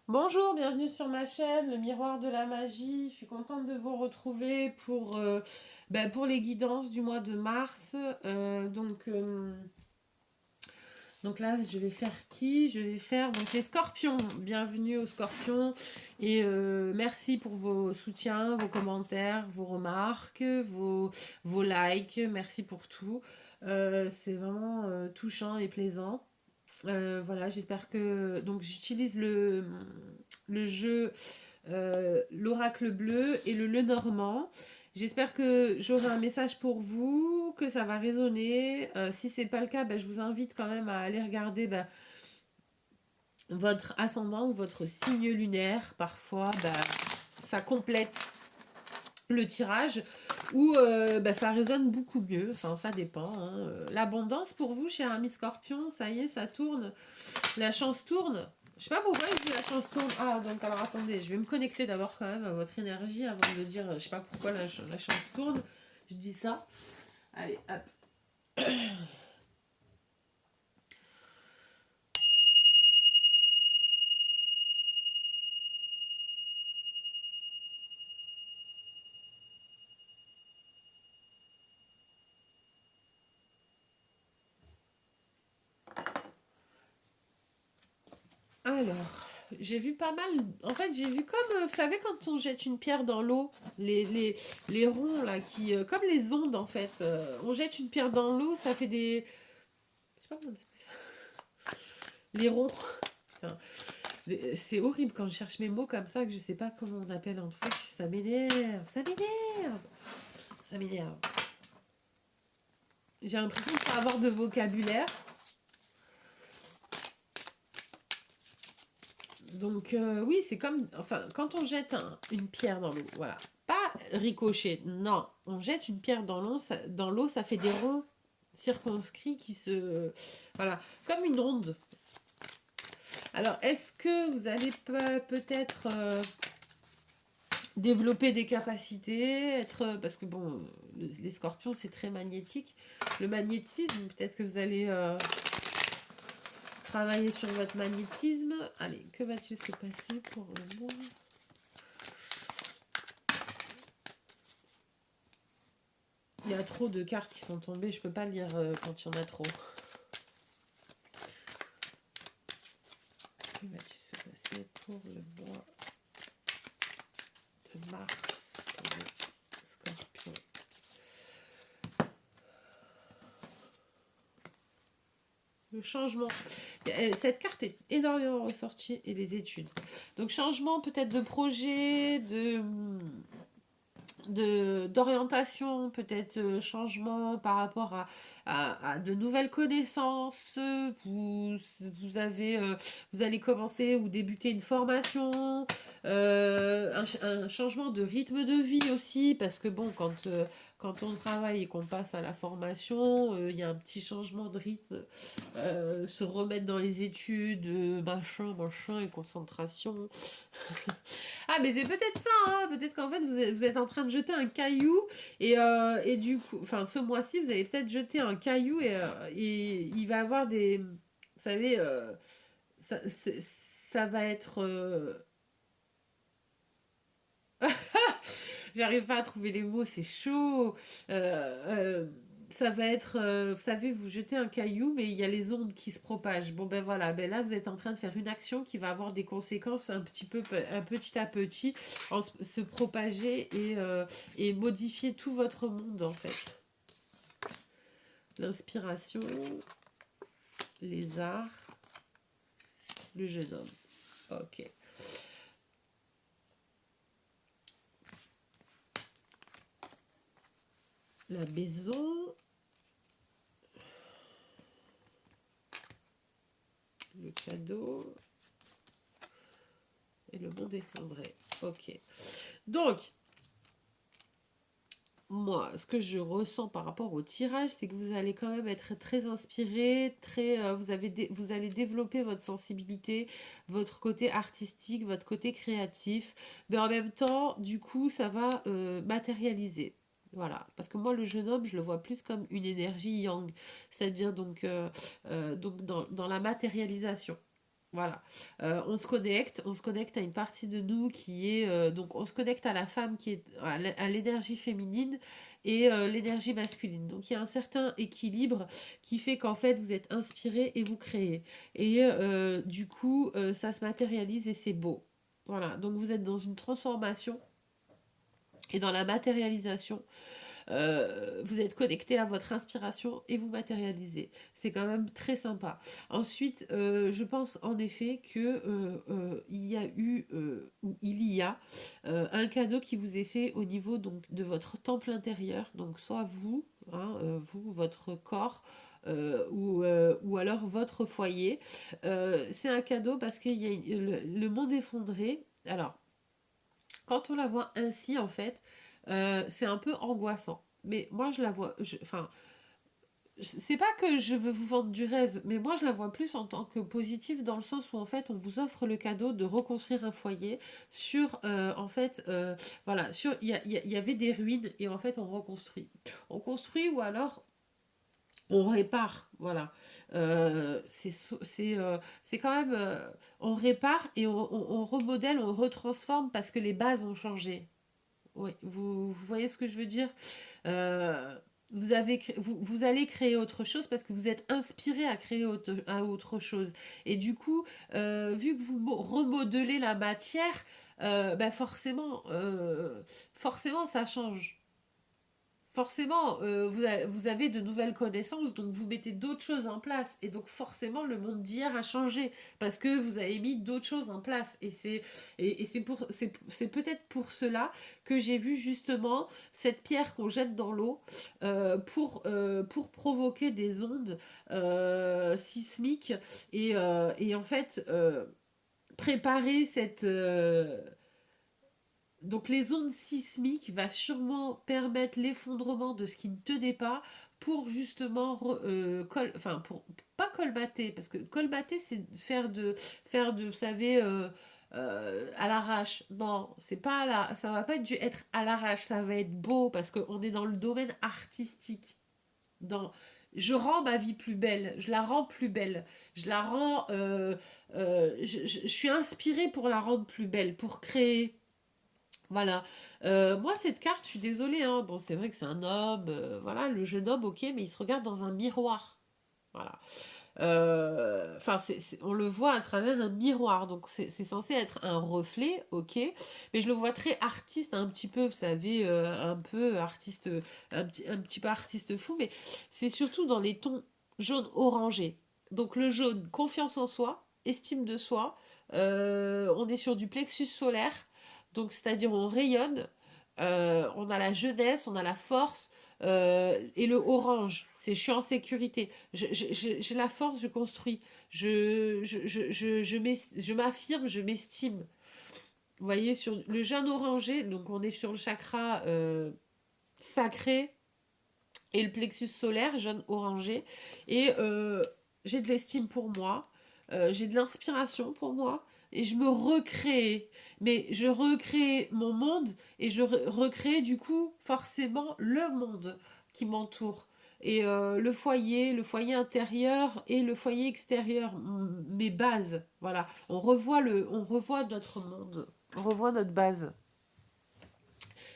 Bonjour, bienvenue sur ma chaîne, le miroir de la magie. Je suis contente de vous retrouver pour les guidances du mois de mars. Donc là, je vais faire qui? Je vais faire donc les scorpions. Bienvenue aux scorpions et merci pour vos soutiens, vos commentaires, vos remarques, vos likes. Merci pour tout. C'est vraiment touchant et plaisant. Voilà, j'espère que... Donc j'utilise le jeu l'oracle bleu et le Normand. J'espère que j'aurai un message pour vous, que ça va résonner. Si c'est pas le cas, je vous invite quand même à aller regarder votre ascendant ou votre signe lunaire. Parfois, ça complète le tirage ou ça résonne beaucoup mieux. Enfin, ça dépend, hein. L'abondance pour vous, cher ami Scorpion, ça y est, ça tourne. La chance tourne. Je sais pas pourquoi je dis la chance tourne. Ah, donc alors attendez, je vais me connecter d'abord quand même à votre énergie avant de dire, je sais pas pourquoi la chance tourne. Je dis ça. Allez, hop. Alors, j'ai vu pas mal. En fait, j'ai vu comme, vous savez, quand on jette une pierre dans l'eau, les ronds là, comme les ondes en fait. On jette une pierre dans l'eau, ça fait des. Je sais pas comment on appelle ça. Les ronds. Putain. C'est horrible quand je cherche mes mots comme ça, que je sais pas comment on appelle un truc. Ça m'énerve, ça m'énerve, ça m'énerve. J'ai l'impression de pas avoir de vocabulaire. Donc oui, c'est comme, enfin, quand on jette une pierre dans l'eau, voilà. Pas ricocher, non. On jette une pierre dans l'eau, ça fait des ronds circonscrits qui se... Voilà, comme une onde. Alors, est-ce que vous allez peut-être développer des capacités, être... Parce que bon, les scorpions, c'est très magnétique. Le magnétisme, peut-être que vous allez travailler sur votre magnétisme. Allez, que va-t-il se passer pour le monde? Il y a trop de cartes qui sont tombées, je peux pas lire quand il y en a trop. Que va-t-il se passer pour le mois de mars pour les scorpions? Le changement. Cette carte est énormément ressortie et les études. Donc changement peut-être de projet, d'orientation, peut-être changement par rapport à de nouvelles connaissances. Vous allez commencer ou débuter une formation, un changement de rythme de vie aussi, parce que bon, quand on travaille et qu'on passe à la formation, il y a un petit changement de rythme, se remettre dans les études, machin, et concentration. Ah, mais c'est peut-être ça, hein. Peut-être qu'en fait, vous êtes en train de jeter un caillou et du coup, enfin, ce mois-ci, vous allez peut-être jeter un caillou et il va avoir des. Vous savez, ça va être. J'arrive pas à trouver les mots, c'est chaud. Ça va être, vous savez, vous jetez un caillou, mais il y a les ondes qui se propagent. Bon, ben voilà, ben là, vous êtes en train de faire une action qui va avoir des conséquences un petit à petit, se propager et modifier tout votre monde, en fait. L'inspiration, les arts, le jeune homme. Ok. La maison, le cadeau et le monde effondré. Ok. Donc, moi, ce que je ressens par rapport au tirage, c'est que vous allez quand même être très inspiré, vous allez développer votre sensibilité, votre côté artistique, votre côté créatif, mais en même temps, du coup, ça va matérialiser. Voilà, parce que moi, le jeune homme, je le vois plus comme une énergie yang, c'est-à-dire donc dans la matérialisation. Voilà. On se connecte à une partie de nous qui est... donc, on se connecte à la femme qui est à l'énergie féminine et l'énergie masculine. Donc, il y a un certain équilibre qui fait qu'en fait, vous êtes inspiré et vous créez. Et du coup, ça se matérialise et c'est beau. Voilà. Donc, vous êtes dans une transformation et dans la matérialisation. Vous êtes connecté à votre inspiration et vous matérialisez. C'est quand même très sympa. Ensuite, je pense en effet que il y a eu ou il y a un cadeau qui vous est fait au niveau donc de votre temple intérieur. Donc soit vous, hein, vous, votre corps. Ou alors votre foyer. C'est un cadeau parce qu'il y a le monde effondré. Alors, quand on la voit ainsi, en fait, c'est un peu angoissant. Mais moi, je la vois. Enfin, c'est pas que je veux vous vendre du rêve, mais moi, je la vois plus en tant que positive dans le sens où, en fait, on vous offre le cadeau de reconstruire un foyer sur, en fait, voilà, sur, il y avait des ruines et en fait, on reconstruit. On construit ou alors on répare, voilà. C'est quand même... on répare et on remodèle, on retransforme parce que les bases ont changé. Oui, vous voyez ce que je veux dire? Euh, vous allez créer autre chose parce que vous êtes inspiré à créer autre chose. Et du coup, vu que vous remodelez la matière, bah forcément, ça change. Forcément, vous avez de nouvelles connaissances, donc vous mettez d'autres choses en place. Et donc forcément, le monde d'hier a changé parce que vous avez mis d'autres choses en place. Et c'est peut-être pour cela que j'ai vu justement cette pierre qu'on jette dans l'eau pour provoquer des ondes sismiques et en fait préparer cette... donc les ondes sismiques va sûrement permettre l'effondrement de ce qui ne tenait pas pour justement enfin pour pas colmater parce que colmater c'est vous savez à l'arrache. Non, c'est pas ça va pas être à l'arrache, ça va être beau parce qu'on est dans le domaine artistique. Dans je rends ma vie plus belle, je la rends plus belle, je la rends je suis inspirée pour la rendre plus belle, pour créer. Voilà. Moi, cette carte, je suis désolée, hein. Bon, c'est vrai que c'est un homme. Voilà, le jeune homme, ok, mais il se regarde dans un miroir. Voilà. Enfin, on le voit à travers un miroir. Donc, c'est censé être un reflet, ok. Mais je le vois très artiste, un petit peu, vous savez, un peu artiste, un petit peu artiste fou. Mais c'est surtout dans les tons jaune-orangé. Donc, le jaune, confiance en soi, estime de soi. On est sur du plexus solaire. Donc, c'est-à-dire on rayonne, on a la jeunesse, on a la force, et le orange, c'est je suis en sécurité, j'ai la force, je construis, je m'affirme, je m'estime. Vous voyez, sur le jaune orangé, donc on est sur le chakra sacré et le plexus solaire, jaune orangé, et j'ai de l'estime pour moi, j'ai de l'inspiration pour moi, et je me recrée. Mais je recrée mon monde, et je recrée du coup forcément le monde qui m'entoure. Et le foyer intérieur et le foyer extérieur, mes bases, voilà. On revoit notre monde, on revoit notre base.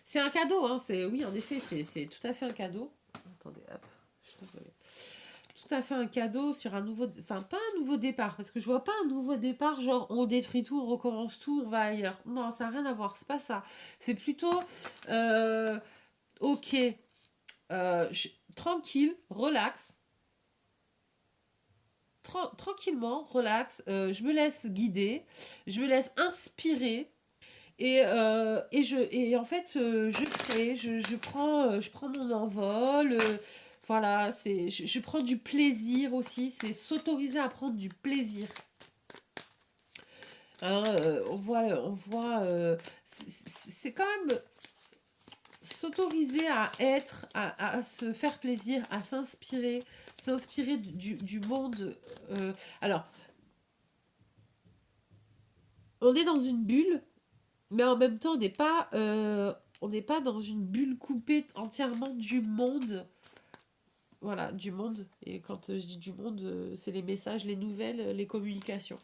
C'est un cadeau, hein. Oui, en effet, c'est tout à fait un cadeau. Attendez, hop, je suis désolée. Tout à fait un cadeau sur un nouveau... Enfin, pas un nouveau départ, parce que je vois pas un nouveau départ, genre on détruit tout, on recommence tout, on va ailleurs. Non, ça n'a rien à voir, c'est pas ça. C'est plutôt... euh, ok, tranquille, relax, tranquillement, relax, je me laisse guider, je me laisse inspirer. Et en fait, je crée, je prends mon envol. Voilà, je prends du plaisir aussi. C'est s'autoriser à prendre du plaisir. Hein, c'est quand même s'autoriser à être, à se faire plaisir, à s'inspirer du monde. Alors, on est dans une bulle, mais en même temps, on n'est pas dans une bulle coupée entièrement du monde. voilà, du monde. Et quand je dis du monde, c'est les messages, les nouvelles, les communications.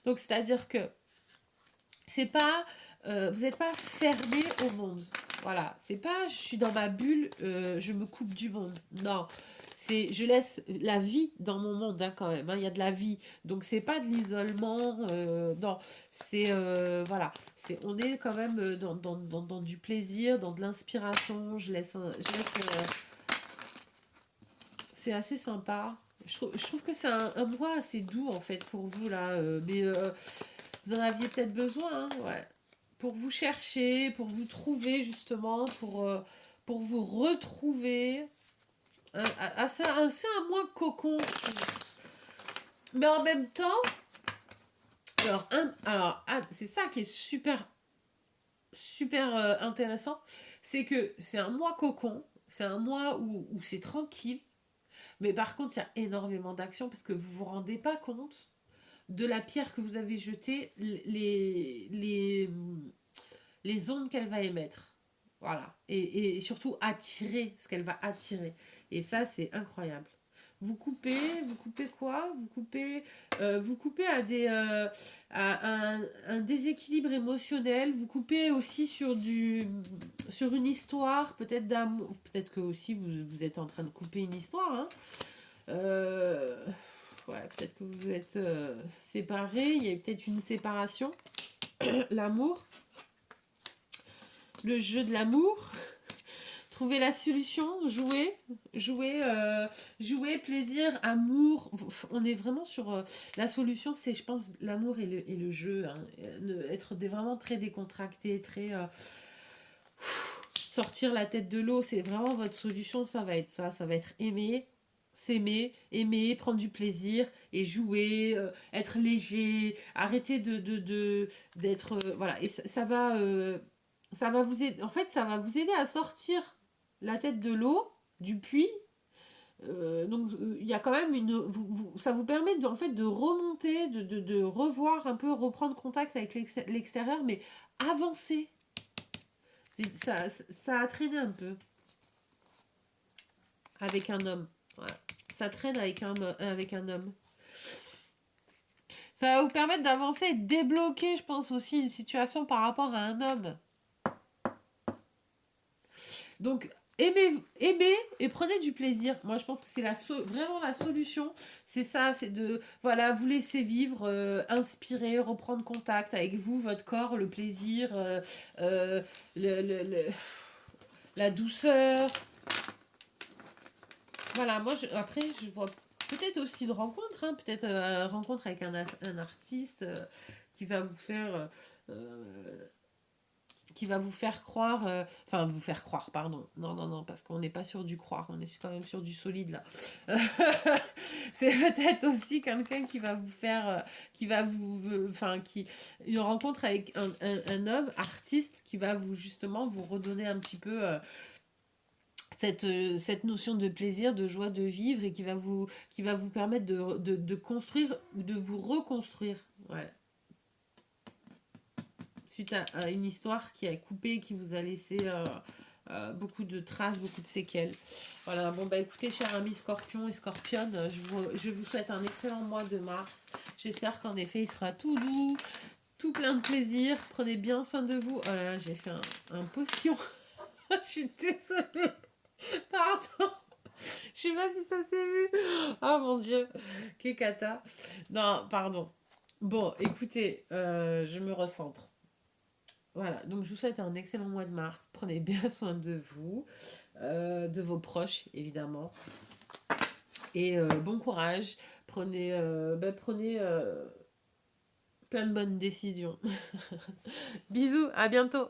Donc, c'est-à-dire que c'est pas, vous n'êtes pas fermé au monde. Voilà, c'est pas je suis dans ma bulle, je me coupe du monde. Non, c'est je laisse la vie dans mon monde hein, quand même. Hein, il y a de la vie, donc c'est pas de l'isolement. Non, c'est voilà, c'est on est quand même dans du plaisir, dans de l'inspiration. Je laisse c'est assez sympa. Je trouve que c'est un mois assez doux en fait pour vous là, mais vous en aviez peut-être besoin, hein, ouais. Pour vous chercher, pour vous trouver justement, pour vous retrouver. C'est un mois cocon, je trouve. Mais en même temps, c'est ça qui est super, super intéressant, c'est que c'est un mois cocon, c'est un mois où c'est tranquille, mais par contre, il y a énormément d'actions parce que vous vous rendez pas compte de la pierre que vous avez jetée, les ondes qu'elle va émettre. Voilà. Et surtout attirer ce qu'elle va attirer. Et ça, c'est incroyable. Vous coupez quoi? Vous coupez à un déséquilibre émotionnel. Vous coupez aussi sur une histoire, peut-être d'amour. Peut-être que aussi vous êtes en train de couper une histoire. Hein. Euh, ouais, peut-être que vous êtes séparés. Il y a peut-être une séparation. L'amour. Le jeu de l'amour. Trouver la solution, jouer, plaisir, amour. On est vraiment sur la solution, c'est je pense l'amour et le jeu. Hein. Être vraiment très décontracté, très sortir la tête de l'eau, c'est vraiment votre solution, ça va être ça. Ça va être aimer, s'aimer, aimer, prendre du plaisir et jouer, être léger, arrêter d'être voilà et ça va vous aider en fait ça va vous aider à sortir la tête de l'eau du puits. Donc il y a quand même ça vous permet en fait de remonter, de revoir un peu, reprendre contact avec l'extérieur, mais avancer. Ça a traîné un peu avec un homme. Ouais. Ça traîne avec un homme. Ça va vous permettre d'avancer et de débloquer, je pense, aussi une situation par rapport à un homme. Donc, aimez et prenez du plaisir. Moi, je pense que c'est vraiment la solution. C'est ça, c'est de, voilà, vous laisser vivre, inspirer, reprendre contact avec vous, votre corps, le plaisir, euh, le, le- le- la douceur. Voilà, moi, après, je vois peut-être aussi une rencontre, hein, peut-être une rencontre avec un artiste qui va vous faire... qui va vous faire croire, enfin vous faire croire, pardon, non, parce qu'on n'est pas sur du croire, on est quand même sur du solide là. C'est peut-être aussi quelqu'un qui va vous faire, qui va vous, enfin une rencontre avec un homme artiste qui va vous justement vous redonner un petit peu cette notion de plaisir, de joie de vivre et qui va vous permettre de construire ou de vous reconstruire. Ouais. Suite à une histoire qui a coupé, qui vous a laissé beaucoup de traces, beaucoup de séquelles. Voilà, bon bah écoutez, chers amis Scorpion et Scorpionne, je vous souhaite un excellent mois de mars. J'espère qu'en effet il sera tout doux, tout plein de plaisir. Prenez bien soin de vous. Oh là là, j'ai fait un potion. Je suis désolée. Pardon. Je sais pas si ça s'est vu. Oh mon dieu, quelle cata. Non, pardon. Bon, écoutez, je me recentre. Voilà, donc je vous souhaite un excellent mois de mars. Prenez bien soin de vous, de vos proches évidemment. Et bon courage. Prenez plein de bonnes décisions. Bisous, à bientôt.